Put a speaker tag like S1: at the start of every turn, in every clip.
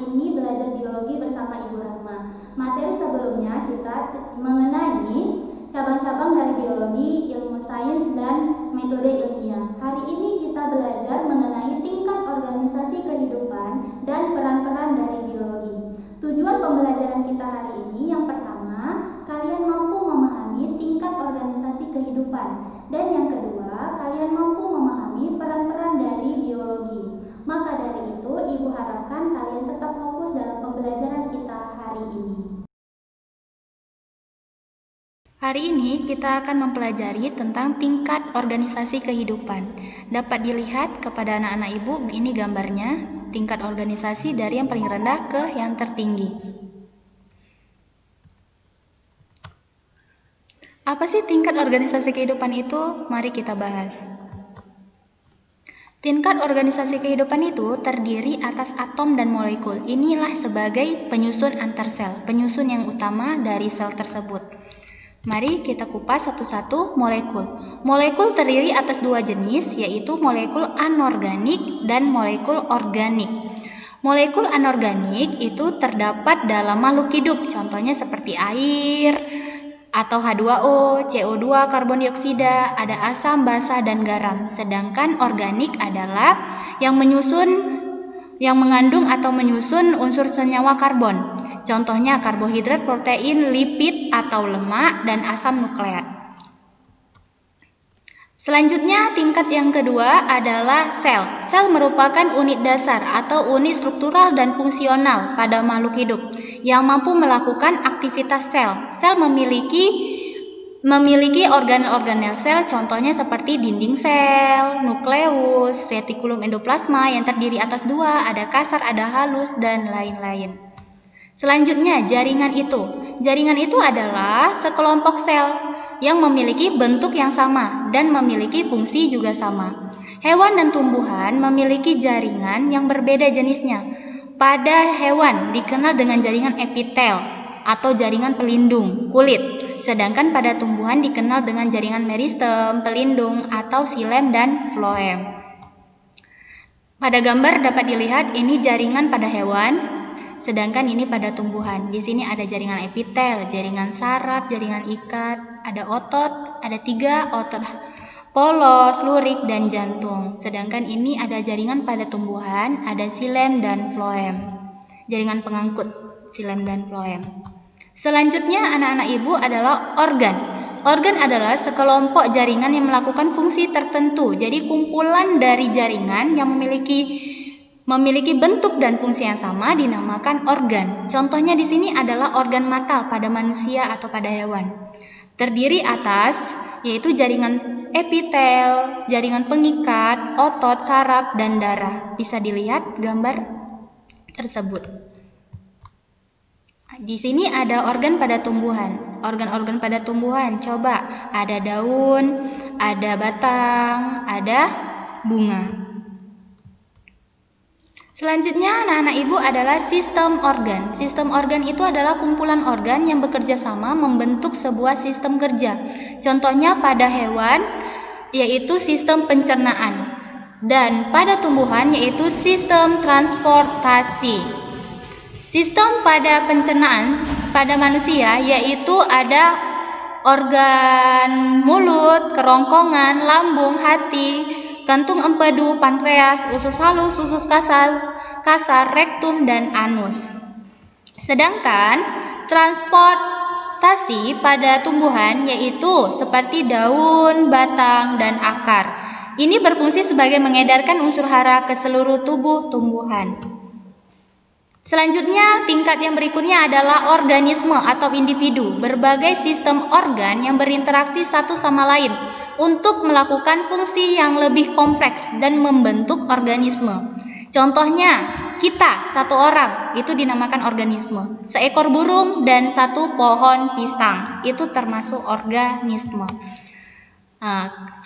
S1: ini belajar biologi bersama Ibu Rahma. Materi sebelumnya kita mengenai cabang-cabang dari biologi, ilmu sains, dan metode ilmiah. Hari ini kita belajar mengenai tingkat organisasi kehidupan dan peran-peran dari biologi. Tujuan pembelajaran kita hari ini yang pertama, kalian mampu memahami tingkat organisasi kehidupan. Dan yang kedua, kalian mampu memahami peran-peran dari biologi. Maka dari itu, Ibu harapkan kalian tetap fokus dalam pembelajaran kita hari ini.
S2: Hari ini kita akan mempelajari tentang tingkat organisasi kehidupan. Dapat dilihat kepada anak-anak Ibu, ini gambarnya, tingkat organisasi dari yang paling rendah ke yang tertinggi. Apa sih tingkat organisasi kehidupan itu? Mari kita bahas. Tingkat organisasi kehidupan itu terdiri atas atom dan molekul. Inilah sebagai penyusun antar sel, penyusun yang utama dari sel tersebut. Mari kita kupas satu-satu molekul. Molekul terdiri atas dua jenis, yaitu molekul anorganik dan molekul organik. Molekul anorganik itu terdapat dalam makhluk hidup, contohnya seperti air, atau H2O, CO2, karbon dioksida, ada asam, basa, dan garam. Sedangkan organik adalah yang mengandung atau menyusun unsur senyawa karbon. Contohnya karbohidrat, protein, lipid atau lemak, dan asam nukleat. Selanjutnya, tingkat yang kedua adalah sel. Sel merupakan unit dasar atau unit struktural dan fungsional pada makhluk hidup yang mampu melakukan aktivitas sel. Sel memiliki organel-organel sel, contohnya seperti dinding sel, nukleus, retikulum endoplasma yang terdiri atas dua, ada kasar, ada halus, dan lain-lain. Selanjutnya, jaringan itu. Jaringan itu adalah sekelompok sel yang memiliki bentuk yang sama dan memiliki fungsi juga sama. Hewan dan tumbuhan memiliki jaringan yang berbeda jenisnya. Pada hewan dikenal dengan jaringan epitel atau jaringan pelindung kulit, sedangkan pada tumbuhan dikenal dengan jaringan meristem, pelindung atau xilem dan floem. Pada gambar dapat dilihat ini jaringan pada hewan, sedangkan ini pada tumbuhan. Di sini ada jaringan epitel, jaringan saraf, jaringan ikat, ada otot, ada 3 otot, polos, lurik, dan jantung. Sedangkan ini ada jaringan pada tumbuhan, ada xilem dan floem. Jaringan pengangkut xilem dan floem. Selanjutnya anak-anak Ibu adalah organ. Organ adalah sekelompok jaringan yang melakukan fungsi tertentu. Jadi kumpulan dari jaringan yang memiliki bentuk dan fungsi yang sama dinamakan organ. Contohnya di sini adalah organ mata pada manusia atau pada hewan. Terdiri atas yaitu jaringan epitel, jaringan pengikat, otot, saraf, dan darah. Bisa dilihat gambar tersebut. Di sini ada organ pada tumbuhan. Organ-organ pada tumbuhan, coba ada daun, ada batang, ada bunga. Selanjutnya anak-anak Ibu adalah sistem organ. Sistem organ itu adalah kumpulan organ yang bekerja sama membentuk sebuah sistem kerja. Contohnya pada hewan yaitu sistem pencernaan, dan pada tumbuhan yaitu sistem transportasi. Sistem pada pencernaan pada manusia yaitu ada organ mulut, kerongkongan, lambung, hati, kantung empedu, pankreas, usus halus, usus kasar, rektum, dan anus. Sedangkan transportasi pada tumbuhan yaitu seperti daun, batang, dan akar. Ini berfungsi sebagai mengedarkan unsur hara ke seluruh tubuh tumbuhan. Selanjutnya, tingkat yang berikutnya adalah organisme atau individu. Berbagai sistem organ yang berinteraksi satu sama lain untuk melakukan fungsi yang lebih kompleks dan membentuk organisme. Contohnya, kita, satu orang, itu dinamakan organisme. Seekor burung dan satu pohon pisang, itu termasuk organisme.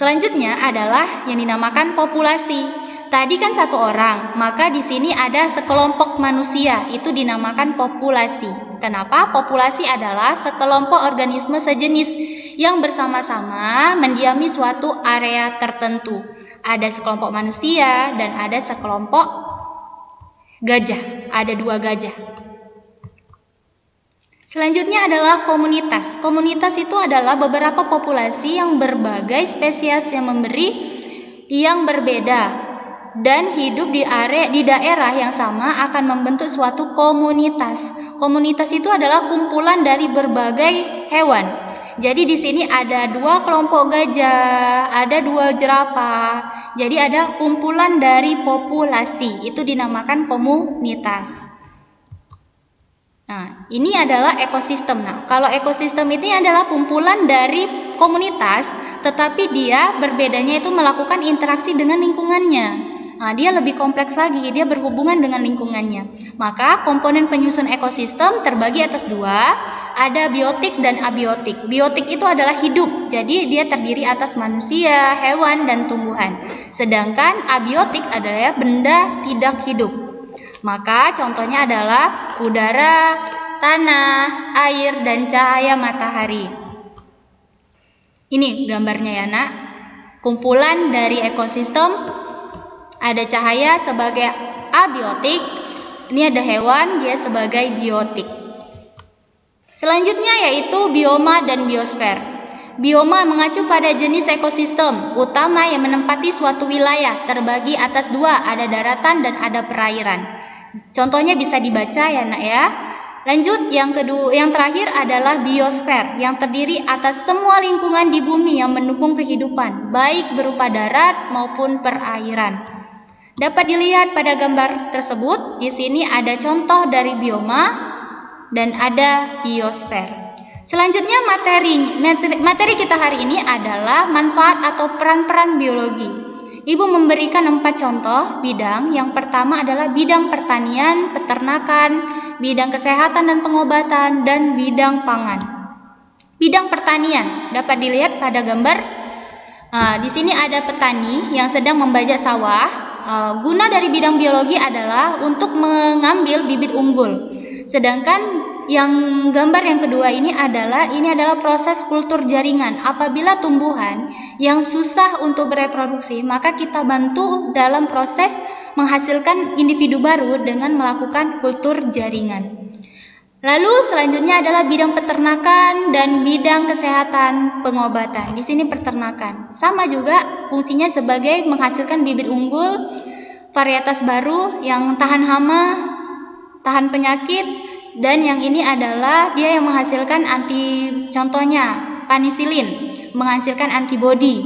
S2: Selanjutnya adalah yang dinamakan populasi. Tadi kan satu orang, maka di sini ada sekelompok manusia, itu dinamakan populasi. Kenapa? Populasi adalah sekelompok organisme sejenis yang bersama-sama mendiami suatu area tertentu. Ada sekelompok manusia dan ada sekelompok Gajah, ada 2 gajah. Selanjutnya adalah komunitas. Komunitas itu adalah beberapa populasi yang berbagai spesies yang berbeda dan hidup di daerah yang sama akan membentuk suatu komunitas. Komunitas itu adalah kumpulan dari berbagai hewan. Jadi di sini ada 2 kelompok gajah, ada 2 jerapah. Jadi ada kumpulan dari populasi, itu dinamakan komunitas. Nah, ini adalah ekosistem. Nah, kalau ekosistem ini adalah kumpulan dari komunitas, tetapi dia berbedanya itu melakukan interaksi dengan lingkungannya. Nah, dia lebih kompleks lagi, dia berhubungan dengan lingkungannya. Maka komponen penyusun ekosistem terbagi atas 2, ada biotik dan abiotik. Biotik itu adalah hidup, jadi dia terdiri atas manusia, hewan, dan tumbuhan. Sedangkan abiotik adalah benda tidak hidup. Maka contohnya adalah udara, tanah, air, dan cahaya matahari. Ini gambarnya ya nak. Kumpulan dari ekosistem, ada cahaya sebagai abiotik, ini ada hewan, dia sebagai biotik. Selanjutnya yaitu bioma dan biosfer. Bioma mengacu pada jenis ekosistem utama yang menempati suatu wilayah, terbagi atas 2, ada daratan dan ada perairan. Contohnya bisa dibaca ya nak ya. Lanjut, yang terakhir adalah biosfer, yang terdiri atas semua lingkungan di bumi yang mendukung kehidupan, baik berupa darat maupun perairan. Dapat dilihat pada gambar tersebut, di sini ada contoh dari bioma dan ada biosfer. Selanjutnya materi kita hari ini adalah manfaat atau peran-peran biologi. Ibu memberikan 4 contoh bidang. Yang pertama adalah bidang pertanian, peternakan, bidang kesehatan dan pengobatan, dan bidang pangan. Bidang pertanian dapat dilihat pada gambar. Di sini ada petani yang sedang membajak sawah. Guna dari bidang biologi adalah untuk mengambil bibit unggul. Sedangkan yang gambar yang kedua ini adalah proses kultur jaringan. Apabila tumbuhan yang susah untuk bereproduksi, maka kita bantu dalam proses menghasilkan individu baru dengan melakukan kultur jaringan. Lalu selanjutnya adalah bidang peternakan dan bidang kesehatan pengobatan. Di sini peternakan sama juga fungsinya sebagai menghasilkan bibit unggul, varietas baru yang tahan hama, tahan penyakit, dan yang ini adalah dia yang menghasilkan contohnya penisilin, menghasilkan antibodi.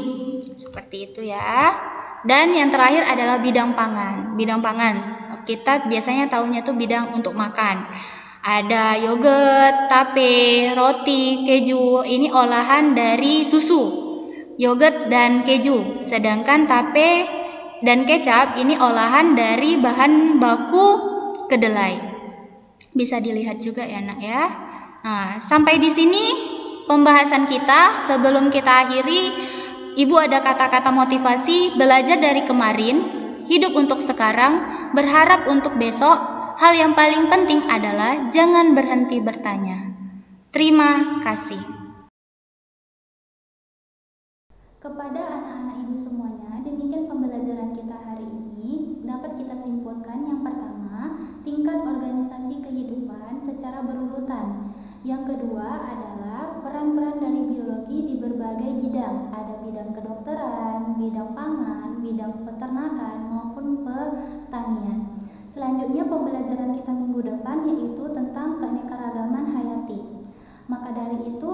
S2: Seperti itu ya. Dan yang terakhir adalah bidang pangan. Bidang pangan kita biasanya tahunya tuh bidang untuk makan. Ada yogurt, tape, roti, keju. Ini olahan dari susu, yogurt dan keju. Sedangkan tape dan kecap ini olahan dari bahan baku kedelai. Bisa dilihat juga ya nak ya. Nah, sampai di sini pembahasan kita. Sebelum kita akhiri, Ibu ada kata-kata motivasi. Belajar dari kemarin, hidup untuk sekarang, berharap untuk besok. Hal yang paling penting adalah jangan berhenti bertanya. Terima kasih.
S1: Kepada anak-anak ibu semuanya, demikian pembelajaran kita hari ini. Dapat kita simpulkan yang pertama, tingkat organisasi kehidupan secara berurutan. Yang kedua adalah peran-peran dari biologi di berbagai bidang. Ada bidang kedokteran, bidang pangan, bidang peternakan maupun pertanian. Selanjutnya pembelajaran kita minggu depan yaitu tentang keanekaragaman hayati. Maka dari itu